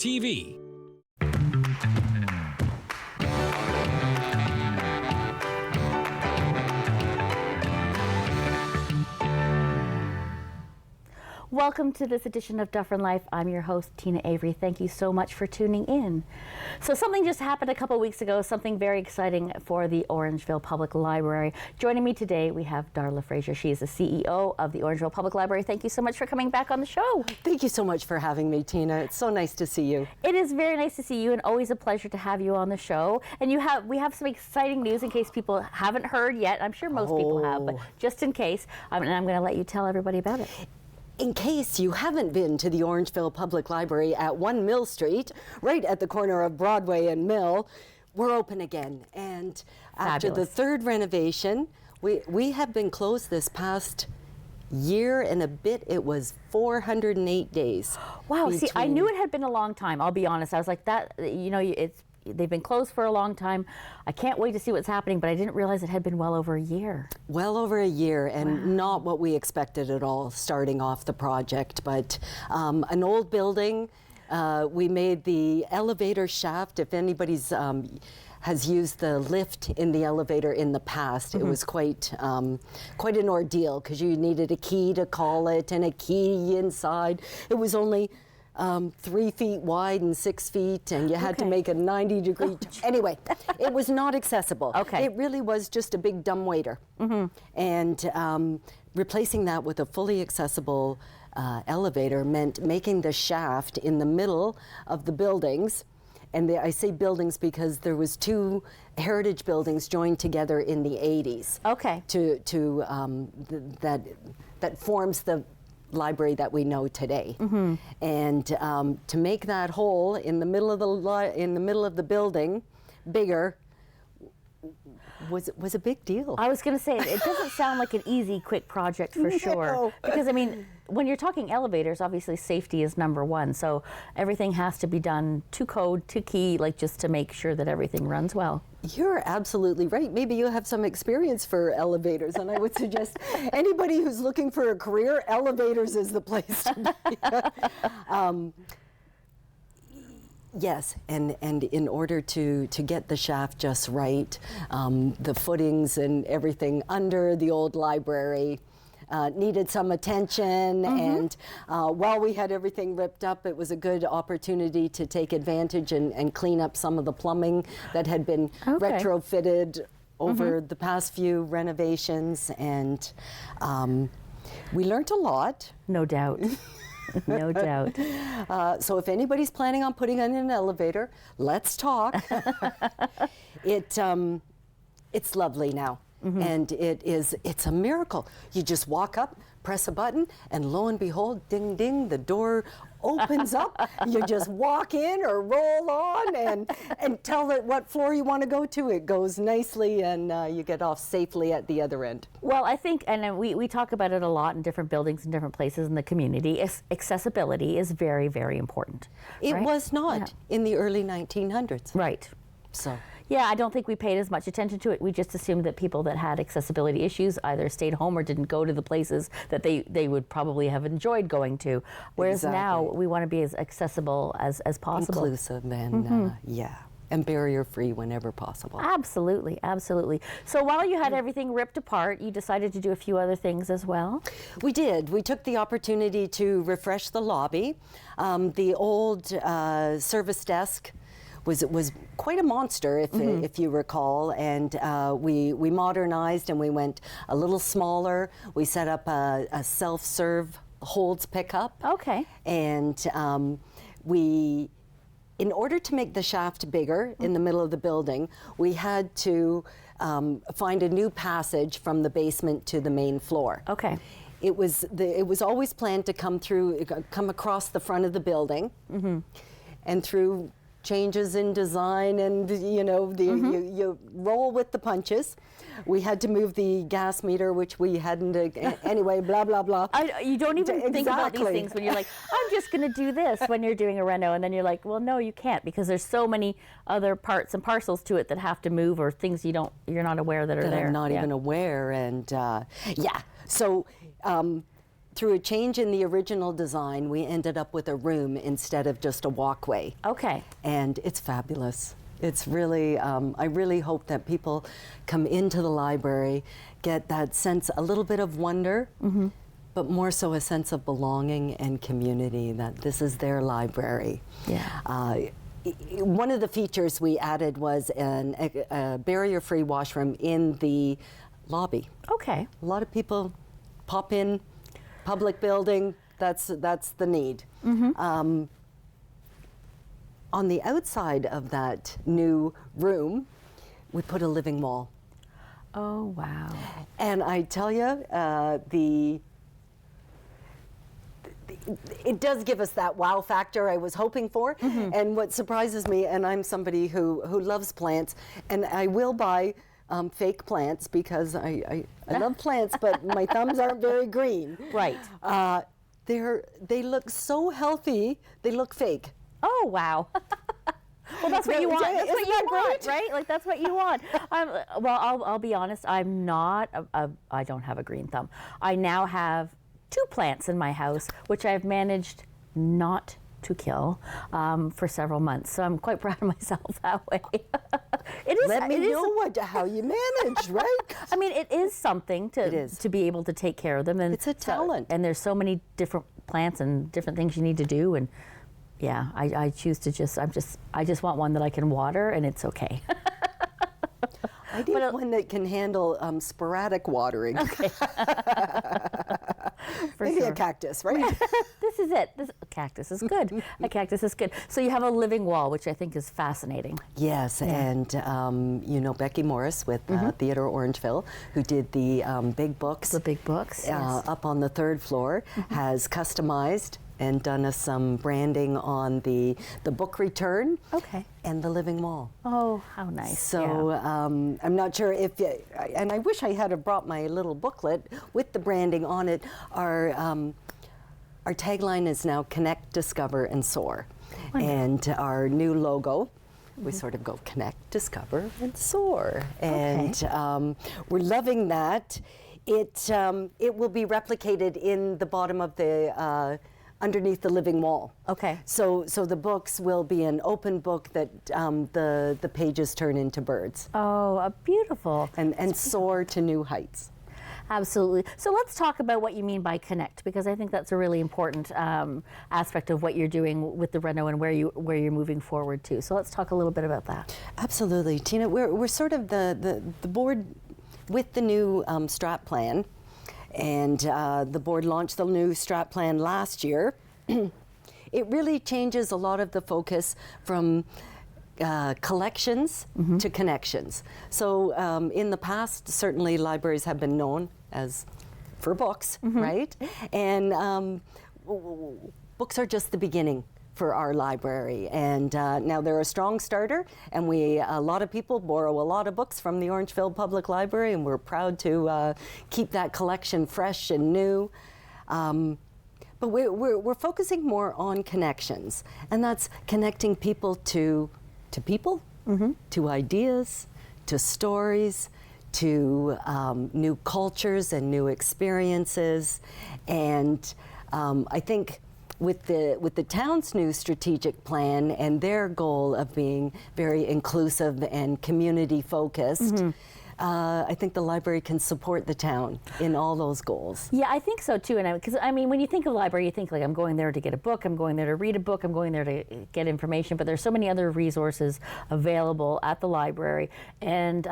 TV. Welcome to this edition of Dufferin Life. I'm your host, Teena Avery. Thank you so much for tuning in. So something just happened a couple weeks ago, something very exciting for the Orangeville Public Library. Joining me today, we have Darla Fraser. She is the CEO of the Orangeville Public Library. Thank you so much for coming back on the show. Thank you so much for having me, Teena. It's so nice to see you. It is very nice to see you, and always a pleasure to have you on the show. And we have some exciting news in case people haven't heard yet. I'm sure most people have, but just in case, and I'm going to let you tell everybody about it. In case you haven't been to the Orangeville Public Library at 1 Mill Street, right at the corner of Broadway and Mill, we're open again. And after the third renovation, we have been closed this past year and a bit. It was 408 days. Wow, see, I knew it had been a long time, I'll be honest. I was like, they've been closed for a long time. I can't wait to see what's happening, but I didn't realize it had been well over a year. Well over a year, and not what we expected at all starting off the project, but an old building. We made the elevator shaft. If anybody's has used the lift in the elevator in the past, it was quite an ordeal because you needed a key to call it and a key inside. It was only 3 feet wide and 6 feet, and you had to make a 90-degree. Anyway, it was not accessible. It really was just a big dumbwaiter. And replacing that with a fully accessible elevator meant making the shaft in the middle of the buildings. And I say buildings because there was 2 heritage buildings joined together in the 80s. That forms the library that we know today. And to make that hole in the middle of the building bigger was a big deal. I was going to say, it doesn't sound like an easy, quick project for sure. Because, I mean, when you're talking elevators, obviously safety is #1. So everything has to be done to code, to key, like just to make sure that everything runs well. You're absolutely right. Maybe you have some experience for elevators, and I would suggest anybody who's looking for a career, elevators is the place to be. Yes, and in order to get the shaft just right, the footings and everything under the old library needed some attention, and while we had everything ripped up, it was a good opportunity to take advantage and clean up some of the plumbing that had been retrofitted over the past few renovations, and we learned a lot. No doubt. No doubt. So if anybody's planning on putting in an elevator, let's talk. It's lovely now. And it's a miracle. You just walk up, press a button, and lo and behold, ding, ding, the door opens up. You just walk in or roll on and tell it what floor you want to go to. It goes nicely, and you get off safely at the other end. Well, I think, and we talk about it a lot in different buildings and different places in the community, accessibility is very, very important. It was not in the early 1900s. Right. So. Yeah, I don't think we paid as much attention to it. We just assumed that people that had accessibility issues either stayed home or didn't go to the places that they would probably have enjoyed going to. Whereas now we want to be as accessible as possible. Inclusive and, and barrier-free whenever possible. Absolutely, absolutely. So while you had everything ripped apart, you decided to do a few other things as well? We did. We took the opportunity to refresh the lobby. The old service desk was quite a monster, if you recall, and we modernized and we went a little smaller. We set up a self-serve holds pickup. Okay. And in order to make the shaft bigger in the middle of the building, we had to find a new passage from the basement to the main floor. Okay. It was always planned to come across the front of the building, and through changes in design and you roll with the punches. We had to move the gas meter, which we hadn't, anyway, blah, blah, blah. You don't even think about these things when you're like, I'm just going to do this when you're doing a reno, and then you're like, well, no, you can't, because there's so many other parts and parcels to it that have to move, or things you're not aware that are there. I'm not even aware, and so through a change in the original design, we ended up with a room instead of just a walkway. Okay. And it's fabulous. It's really, I really hope that people come into the library, get that sense, a little bit of wonder, but more so a sense of belonging and community, that this is their library. Yeah. One of the features we added was a barrier-free washroom in the lobby. Okay. A lot of people pop in, public building, that's the need. On the outside of that new room, we put a living wall. Oh, wow. And I tell you, it does give us that wow factor I was hoping for. And what surprises me, and I'm somebody who loves plants, and I will buy fake plants because I love plants, but my thumbs aren't very green. Right. They look so healthy, they look fake. Oh, wow. Well, that's what you want. That's what you want, right? Like, that's what you want. Well, I'll be honest. I'm not. I don't have a green thumb. I now have 2 plants in my house, which I've managed not to kill for several months. So I'm quite proud of myself that way. Let me know how you managed, right? I mean, it is something to be able to take care of them, and it's a talent. And there's so many different plants and different things you need to do, and yeah, I choose to I just want one that I can water, and it's okay. I need one that can handle sporadic watering. Okay. Maybe a cactus, right? This is it. A cactus is good. A cactus is good. So you have a living wall, which I think is fascinating. Yes, and you know Becky Morris with Theatre Orangeville, who did the big books. The big books, yes. Up on the 3rd floor, has customized and done us some branding on the book return. Okay. And the living wall. Oh, how nice. So I'm not sure if, and I wish I had brought my little booklet with the branding on it. Our tagline is now Connect, Discover, and Soar. Wonderful. And our new logo, we sort of go Connect, Discover, and Soar. And we're loving that. It will be replicated in the bottom of the underneath the living wall. Okay. So the books will be an open book that the pages turn into birds. Oh, beautiful. And soar to new heights. Absolutely. So let's talk about what you mean by connect, because I think that's a really important aspect of what you're doing with the Reno and where you're moving forward to. So let's talk a little bit about that. Absolutely, Teena. We're sort of the board with the new strat plan. And the board launched the new strat plan last year. It really changes a lot of the focus from collections to connections. So in the past, certainly libraries have been known as for books, right? And books are just the beginning for our library, and now they're a strong starter, and a lot of people borrow a lot of books from the Orangeville Public Library, and we're proud to keep that collection fresh and new. But we're focusing more on connections, and that's connecting people to people, to ideas, to stories, to new cultures and new experiences, and I think with the town's new strategic plan and their goal of being very inclusive and community focused, I think the library can support the town in all those goals. Yeah, I think so too. And because I mean, when you think of library, you think like I'm going there to get a book, I'm going there to read a book, I'm going there to get information. But there's so many other resources available at the library, and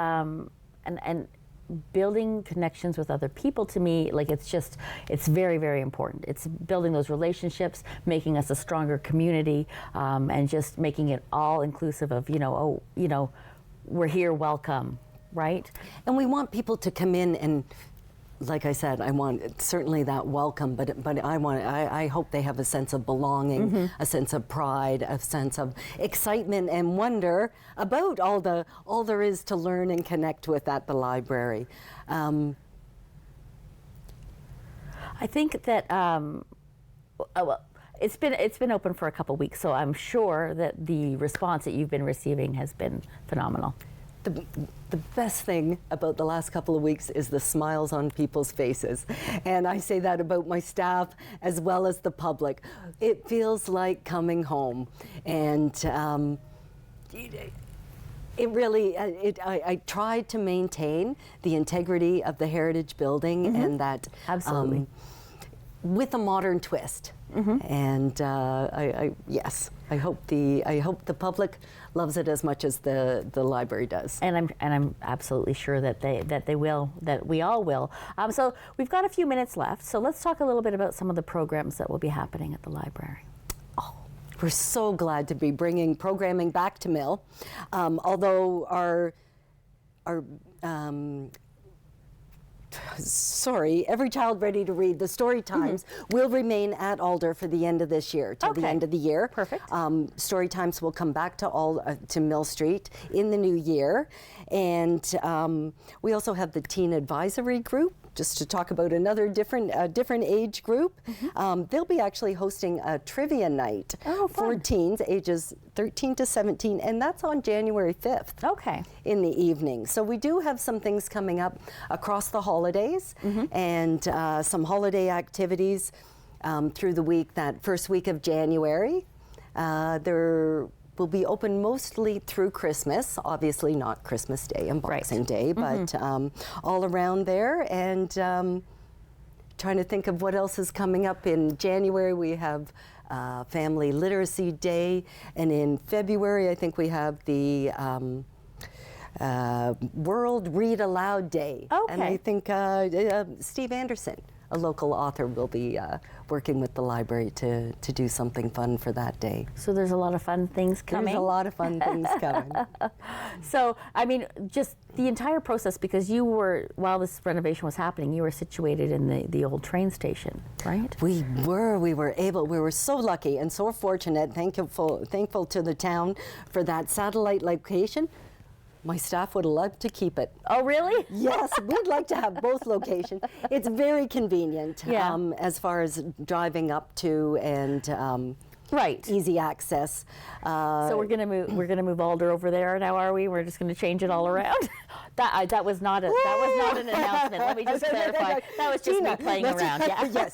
building connections with other people, to me, like it's very, very important. It's building those relationships, making us a stronger community, and just making it all inclusive of, we're here, welcome, right? And we want people to come in and, like I said, I want certainly that welcome, but I hope they have a sense of belonging, a sense of pride, a sense of excitement and wonder about all there is to learn and connect with at the library. I think that it's been open for a couple weeks, so I'm sure that the response that you've been receiving has been phenomenal. the best thing about the last couple of weeks is the smiles on people's faces. And I say that about my staff as well as the public. It feels like coming home. And it really, I tried to maintain the integrity of the heritage building and that Absolutely. With a modern twist. And yes, I hope the public loves it as much as the library does. And I'm absolutely sure that they will, that we all will. So we've got a few minutes left. So let's talk a little bit about some of the programs that will be happening at the library. We're so glad to be bringing programming back to Mill, although our Every Child Ready to Read, the story times will remain at Alder for the end of this year, till the end of the year. Perfect. Story times will come back to Mill Street in the new year. And we also have the Teen Advisory Group, just to talk about another different age group. They'll be actually hosting a trivia night for teens ages 13 to 17, and that's on January 5th in the evening. So we do have some things coming up across the holidays and some holiday activities through the week, that first week of January. There will be open mostly through Christmas, obviously not Christmas Day and Boxing Day, but all around there. And trying to think of what else is coming up. In January we have Family Literacy Day, and in February I think we have the World Read Aloud Day. And I think Steve Anderson, a local author, will be working with the library to do something fun for that day. So there's a lot of fun things coming. There's a lot of fun things coming. So, I mean, just the entire process, because you were, while this renovation was happening, you were situated in the old train station, right? We were so lucky and so fortunate, thankful to the town for that satellite location. My staff would love to keep it. Oh, really? Yes, we'd like to have both locations. It's very convenient as far as driving up to and easy access. So we're gonna move Alder over there now, are we? We're just gonna change it all around. that was not an announcement. Let me just clarify. That was just me playing around. Yeah. Yes.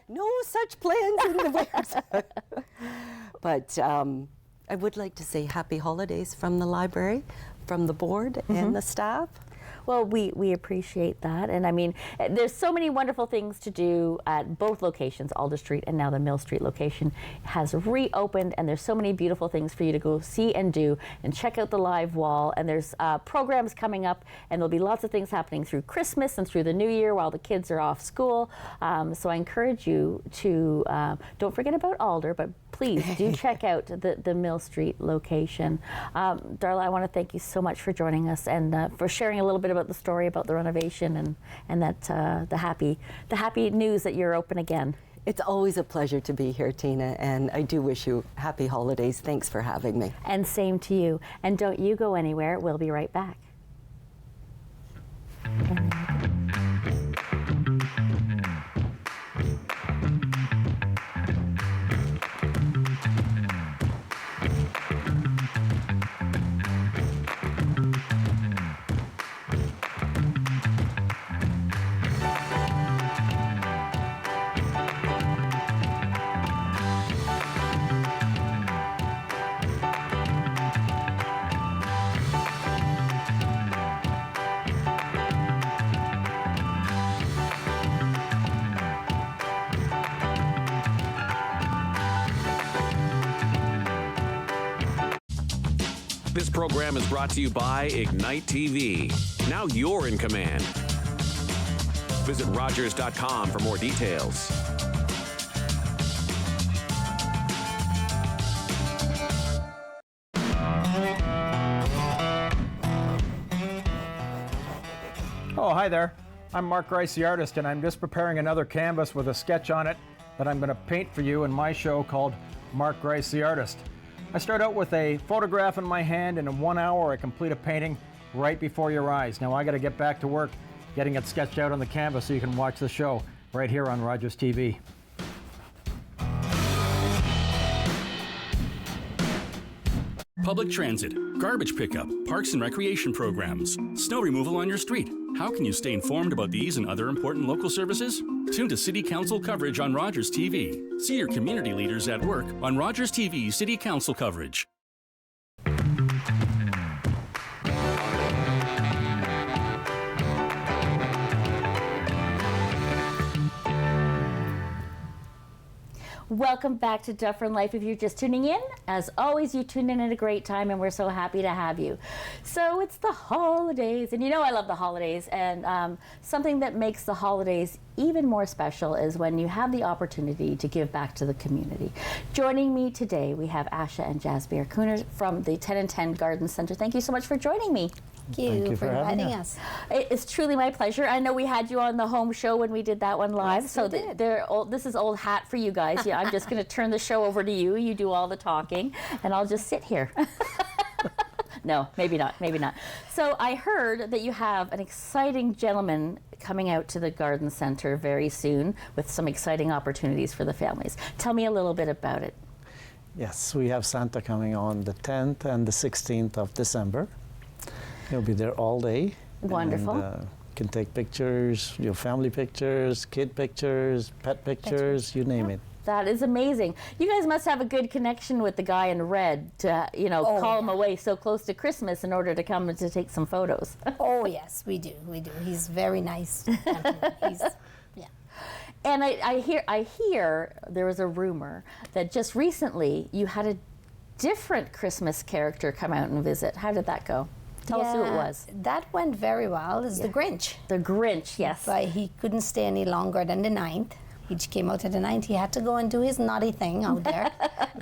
No such plans in the works. But. I would like to say happy holidays from the library, from the board and the staff. Well, we appreciate that. And I mean, there's so many wonderful things to do at both locations. Alder Street and now the Mill Street location has reopened, and there's so many beautiful things for you to go see and do, and check out the live wall. And there's programs coming up, and there'll be lots of things happening through Christmas and through the new year while the kids are off school. So I encourage you to, don't forget about Alder, but please do check out the Mill Street location. Darla, I want to thank you so much for joining us and for sharing a little bit about the story about the renovation and that the happy news that you're open again. It's always a pleasure to be here, Teena, and I do wish you happy holidays. Thanks for having me. And same to you. And don't you go anywhere. We'll be right back. This program is brought to you by Ignite TV. Now you're in command. Visit Rogers.com for more details. Oh, hi there. I'm Mark Grice, the artist, and I'm just preparing another canvas with a sketch on it that I'm going to paint for you in my show called Mark Grice, the Artist. I start out with a photograph in my hand, and in 1 hour I complete a painting right before your eyes. Now I got to get back to work getting it sketched out on the canvas so you can watch the show right here on Rogers TV. public transit, garbage pickup, parks and recreation programs, snow removal on your street. How can you stay informed about these and other important local services? Tune to City Council coverage on Rogers TV. See your community leaders at work on Rogers TV City Council coverage. Welcome back to Dufferin Life. If you're just tuning in, as always, you tuned in at a great time, and we're so happy to have you. So it's the holidays, and you know I love the holidays, and something that makes the holidays even more special is when you have the opportunity to give back to the community. Joining me today, we have Asha and Jasbir Cooner from the 10 and 10 Garden Center. Thank you so much for joining me. Thank you for inviting us. It's truly my pleasure. I know we had you on the home show when we did that one live. Yes, so we did. This is old hat for you guys. Yeah, I'm just going to turn the show over to you. You do all the talking, and I'll just sit here. No, maybe not. Maybe not. So I heard that you have an exciting gentleman coming out to the Garden Center very soon with some exciting opportunities for the families. Tell me a little bit about it. Yes, we have Santa coming on the 10th and the 16th of December. He'll be there all day. Wonderful. And, can take pictures, your family pictures, kid pictures, pet pictures, you name it. That is amazing. You guys must have a good connection with the guy in red to, call him away so close to Christmas in order to come and to take some photos. Oh, yes, we do. We do. He's very nice. Yeah. And I hear there was a rumor that just recently you had a different Christmas character come out and visit. How did that go? Tell us who it was. That went very well. It's the Grinch. The Grinch, yes. But he couldn't stay any longer than the 9th. He came out at the 9th. He had to go and do his naughty thing out there.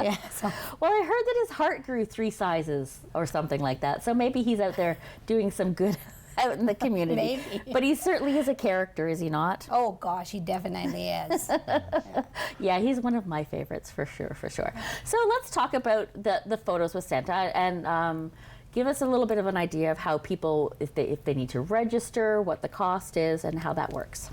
Yeah. So. Well, I heard that his heart grew 3 sizes or something like that. So maybe he's out there doing some good out in the community. Maybe. But he certainly is a character, is he not? Oh, gosh, he definitely is. Yeah, he's one of my favorites for sure, for sure. So let's talk about the photos with Santa and give us a little bit of an idea of how people, if they need to register, what the cost is, and how that works.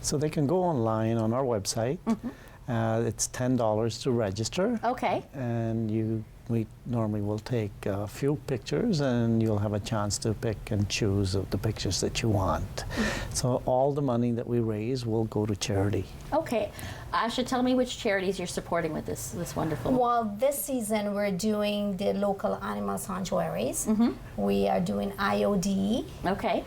So they can go online on our website. Mm-hmm. It's $10 to register. Okay. And we normally will take a few pictures, and you'll have a chance to pick and choose of the pictures that you want. Mm-hmm. So all the money that we raise will go to charity. Okay. Asha, tell me which charities you're supporting with this wonderful. Well, this season we're doing the local animal sanctuaries. Mm-hmm. We are doing IOD. Okay.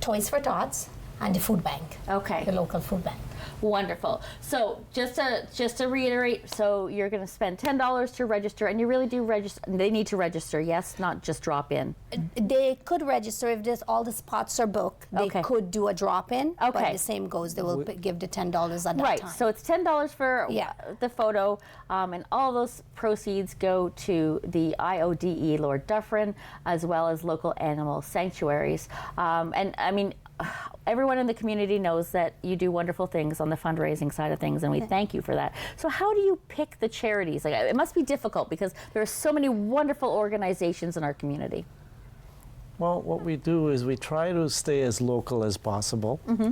Toys for Tots. And the food bank. Okay. The local food bank. Wonderful. So just to reiterate, so you're going to spend $10 to register, and you really do register. They need to register, yes, not just drop in. They could register if all the spots are booked. They could do a drop in. Okay. But the same goes. They will give the $10 at that time. Right. So it's $10 for the photo, and all those proceeds go to the IODE Lord Dufferin, as well as local animal sanctuaries. And I mean, everyone in the community knows that you do wonderful things on the fundraising side of things, and we thank you for that. So how do you pick the charities? Like, it must be difficult because there are so many wonderful organizations in our community. Well, what we do is we try to stay as local as possible. Mm-hmm.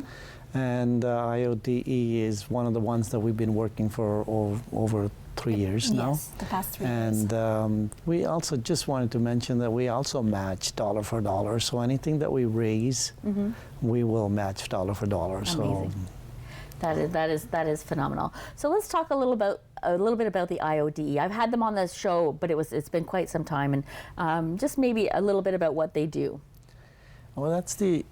And IODE is one of the ones that we've been working for over 3 years now. Yes, the past 3 years. And we also just wanted to mention that we also match dollar for dollar. So anything that we raise, we will match dollar for dollar. Amazing. So that is phenomenal. So let's talk a little bit about the IODE. I've had them on the show, but it's been quite some time, and just maybe a little bit about what they do. Well, that's the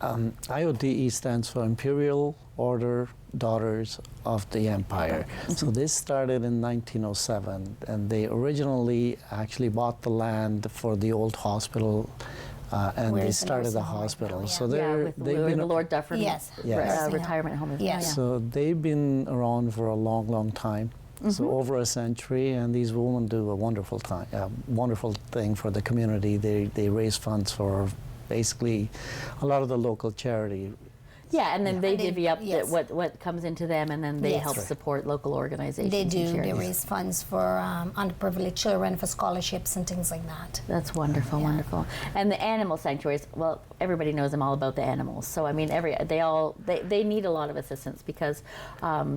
IODE stands for Imperial Order Daughters of the Empire. Okay. So this started in 1907, and they originally actually bought the land for the old hospital, and they started the hospital. Right now, so they've been the Lord Dufferin retirement home. Yes. So they've been around for a long, long time. Mm-hmm. So over a century, and these women do a wonderful thing for the community. They raise funds for basically a lot of the local charity. Yeah, and then they And they- divvy up yes. what comes into them, and then they Yes. help Right. support local organizations. They and do. They charities. raise funds for underprivileged children, for scholarships and things like that. That's wonderful, wonderful. And the animal sanctuaries, well, everybody knows I'm all about the animals. So I mean, they need a lot of assistance because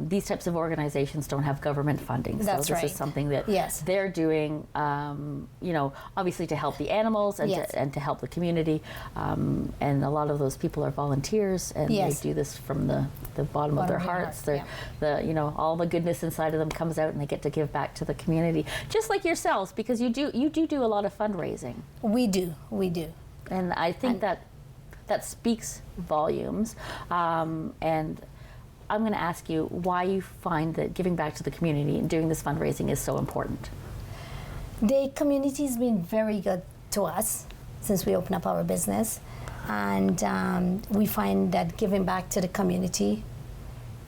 these types of organizations don't have government funding. That's so this right. is something that Yes. they're doing, obviously to help the animals and, Yes. and to help the community. And a lot of those people are volunteers, and Yes. they do this from the bottom of their hearts. heart, All the goodness inside of them comes out, and they get to give back to the community, just like yourselves, because you do a lot of fundraising. We do. And I think that speaks volumes. And I'm going to ask you why you find that giving back to the community and doing this fundraising is so important. The community's been very good to us since we opened up our business. And we find that giving back to the community,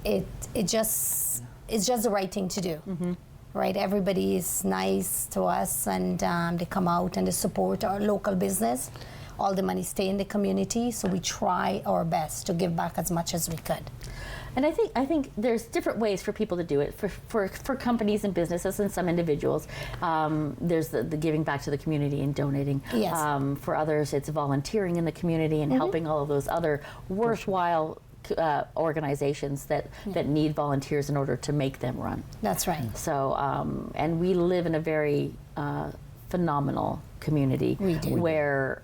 it's just the right thing to do. Right? Everybody is nice to us, and they come out and they support our local business. All the money stay in the community, so we try our best to give back as much as we could. And I think there's different ways for people to do it. For companies and businesses and some individuals, there's the giving back to the community and donating. Yes. For others, it's volunteering in the community and helping all of those other worthwhile organizations that need volunteers in order to make them run. That's right. So, and we live in a very phenomenal community We do. where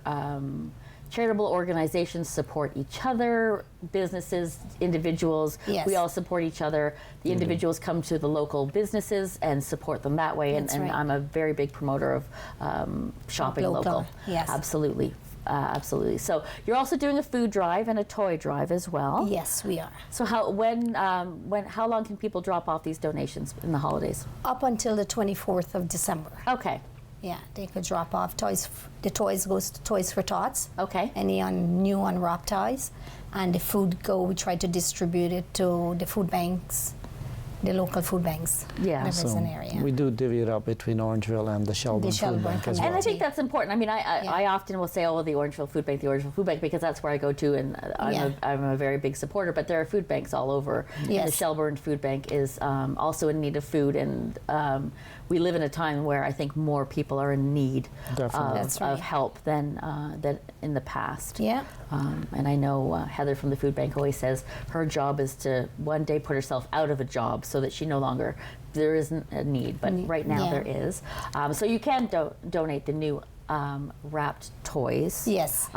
charitable organizations support each other, businesses, individuals, Yes. we all support each other. The individuals come to the local businesses and support them that way, and, That's and right. I'm a very big promoter of shopping local. Yes. Absolutely. Absolutely. So you're also doing a food drive and a toy drive as well. Yes, we are. So how long can people drop off these donations in the holidays? Up until the 24th of December. Okay. Yeah, they could drop off toys. The toys goes to Toys for Tots. Okay. Any new unwrapped toys, and the food we try to distribute it to the food banks, the local food banks. Yeah. If it's an area. we do divvy it up between Orangeville and the Shelburne Shelburne Food Bank as community. well. And I think that's important. I mean, I often will say, oh, the Orangeville Food Bank, because that's where I go to, and I'm a very big supporter, but there are food banks all over. Yes. The Shelburne Food Bank is also in need of food, and we live in a time where I think more people are in need Definitely. That's right. of help than in the past. Yeah. And I know Heather from the food bank always says her job is to one day put herself out of a job so that there isn't a need, but right now Yeah. there is. So you can donate the new wrapped toys. Yes.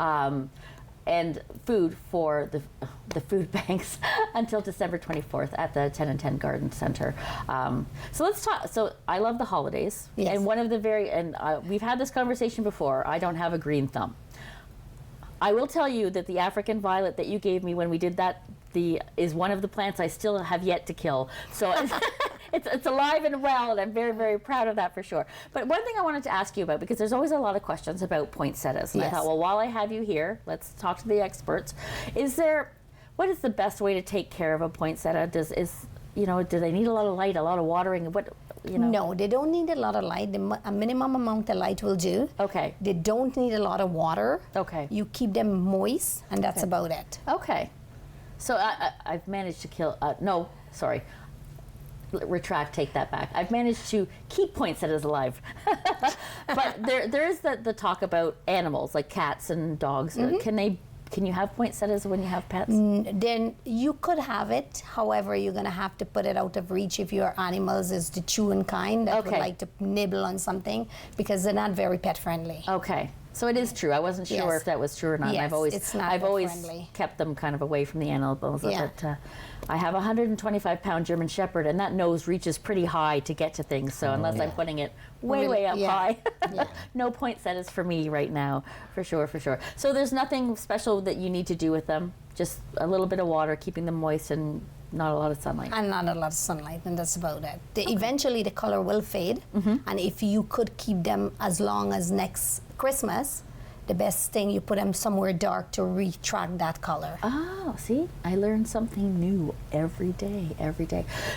And food for the food banks until December 24th at the 10 and 10 Garden Center. So let's talk. So I love the holidays. Yes. And one of the we've had this conversation before. I don't have a green thumb. I will tell you that the African violet that you gave me when we did that is one of the plants I still have yet to kill. So it's alive and well, and I'm very, very proud of that for sure. But one thing I wanted to ask you about, because there's always a lot of questions about poinsettias, and I Yes. thought, well, while I have you here, let's talk to the experts. What is the best way to take care of a poinsettia? Do they need a lot of light, a lot of watering? No, they don't need a lot of light. A minimum amount of light will do. Okay. They don't need a lot of water. Okay. You keep them moist, and that's about it. Okay. So I've managed to kill. No, sorry. Retract. Take that back. I've managed to keep poinsettias alive. But there is the talk about animals like cats and dogs. Can you have poinsettias when you have pets? Then you could have it. However, you're going to have to put it out of reach if your animals is the chewing kind that would Okay. like to nibble on something, because they're not very pet friendly. Okay. So it is true. I wasn't sure Yes. if that was true or not. And Yes, I've always, it's not I've always pet-friendly. kept them kind of away from the animals. Yeah. But I have a 125-pound German Shepherd, and that nose reaches pretty high to get to things. So unless I'm putting it way up Yeah. high, Yeah. no poinsettias for me right now, for sure. So there's nothing special that you need to do with them. Just a little bit of water, keeping them moist, and not a lot of sunlight. And not a lot of sunlight, and that's about it. Eventually, the color will fade, and if you could keep them as long as next Christmas, the best thing, you put them somewhere dark to retract that color. Oh, see, I learn something new every day.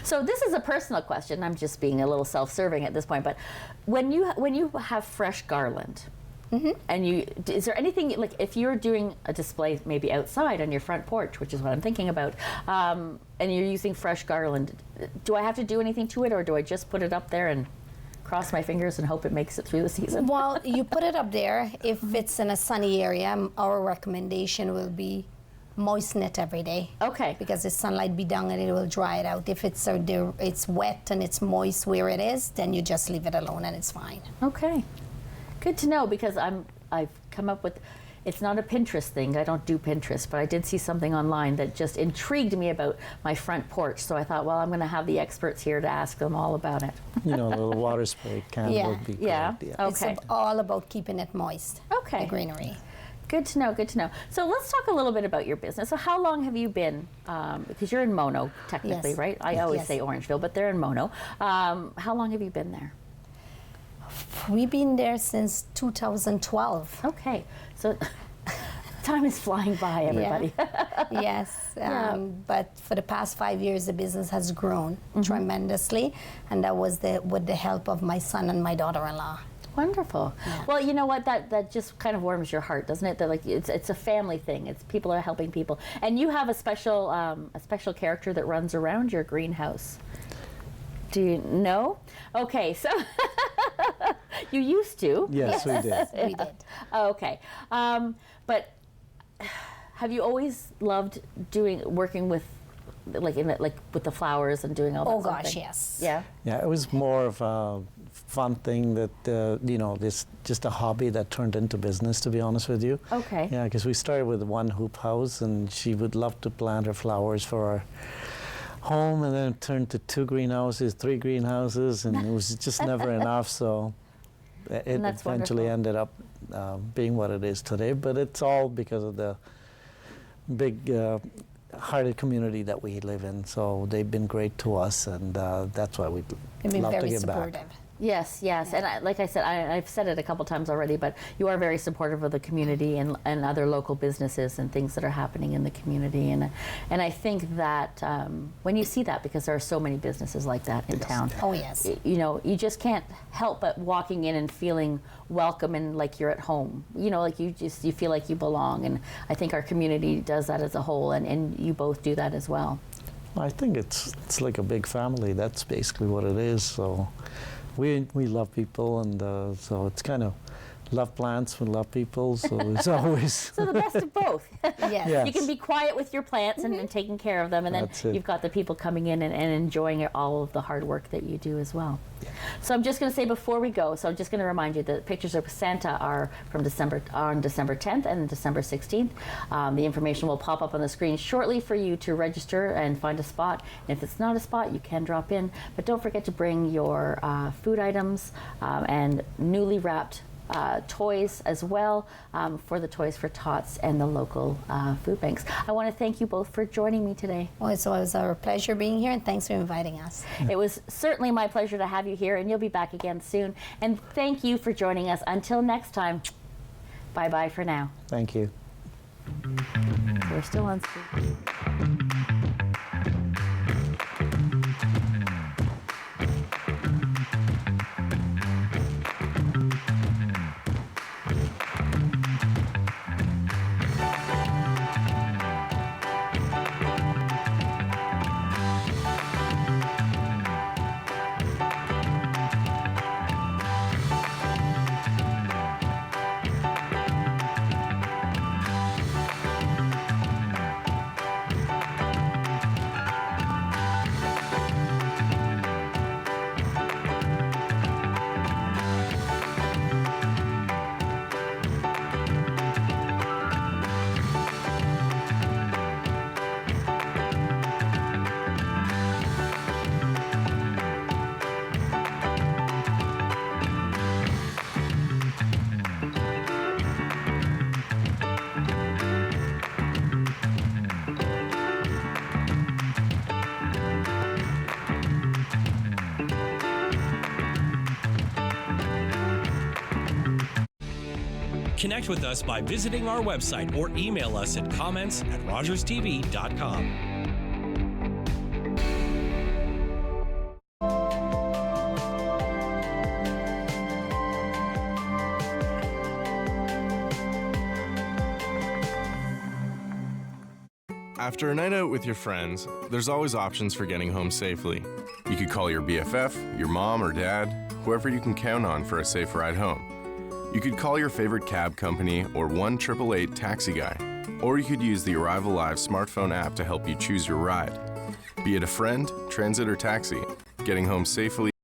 So this is a personal question. I'm just being a little self-serving at this point, but when you have fresh garland, And is there anything, like if you're doing a display maybe outside on your front porch, which is what I'm thinking about, and you're using fresh garland, do I have to do anything to it, or do I just put it up there and cross my fingers and hope it makes it through the season? Well, you put it up there. If it's in a sunny area, our recommendation will be moisten it every day. Okay. Because the sunlight be down and it will dry it out. If it's it's wet and it's moist where it is, then you just leave it alone and it's fine. Okay. Good to know, because I've come up with, it's not a Pinterest thing. I don't do Pinterest, but I did see something online that just intrigued me about my front porch. So I thought, well, I'm going to have the experts here to ask them all about it. You know, a little water spray can would be Yeah. great. Okay. It's all about keeping it moist. Okay. The greenery. Good to know, good to know. So let's talk a little bit about your business. So how long have you been, because you're in Mono technically, Yes. right? I always Yes. say Orangeville, but they're in Mono. How long have you been there? We've been there since 2012. Okay, so time is flying by, everybody. Yes, but for the past 5 years, the business has grown tremendously, and that was with the help of my son and my daughter-in-law. Wonderful. Yeah. Well, you know what? That just kind of warms your heart, doesn't it? That like it's a family thing. It's people are helping people, and you have a special character that runs around your greenhouse. Do you know? Okay, so you used to. Yes, we did. We did. Okay, but have you always loved working with, like with the flowers and doing all that? Oh sort of gosh, thing? yes. Yeah. Yeah, it was more of a fun thing that, you know, this just a hobby that turned into business, to be honest with you. Okay. Yeah, because we started with one hoop house, and she would love to plant her flowers for our home, and then it turned to 2 greenhouses, 3 greenhouses, and it was just never enough. So it that's eventually wonderful. ended up being what it is today. But it's all because of the big hearted community that we live in. So they've been great to us, and that's why we'd They've been love to very give supportive. back. Yes, yes, and like I said, I've said it a couple times already, but you are very supportive of the community and other local businesses and things that are happening in the community, and I think that when you see that, because there are so many businesses like that in town, Oh yes. you know, you just can't help but walking in and feeling welcome and like you're at home. You know, like you feel like you belong, and I think our community does that as a whole, and you both do that as well. I think it's like a big family. That's basically what it is. So we love people, and so it's kind of love plants, we love people. So it's always So the best of both. Yes. Yeah. You can be quiet with your plants and taking care of them, and then That's it. you've got the people coming in and enjoying all of the hard work that you do as well. So I'm just going to say before we go, so I'm just going to remind you that pictures of Santa are from on December 10th and December 16th. The information will pop up on the screen shortly for you to register and find a spot. And if it's not a spot, you can drop in, but don't forget to bring your food items and newly wrapped toys as well, for the Toys for Tots and the local food banks. I want to thank you both for joining me today. Well, it's always our pleasure being here, and thanks for inviting us. It was certainly my pleasure to have you here, and you'll be back again soon. And thank you for joining us. Until next time, bye-bye for now. Thank you. We're still on screen. Connect with us by visiting our website or email us at comments@rogerstv.com. After a night out with your friends, there's always options for getting home safely. You could call your BFF, your mom or dad, whoever you can count on for a safe ride home. You could call your favorite cab company or 1-888 taxi guy. Or you could use the Arrival Live smartphone app to help you choose your ride. Be it a friend, transit, or taxi, getting home safely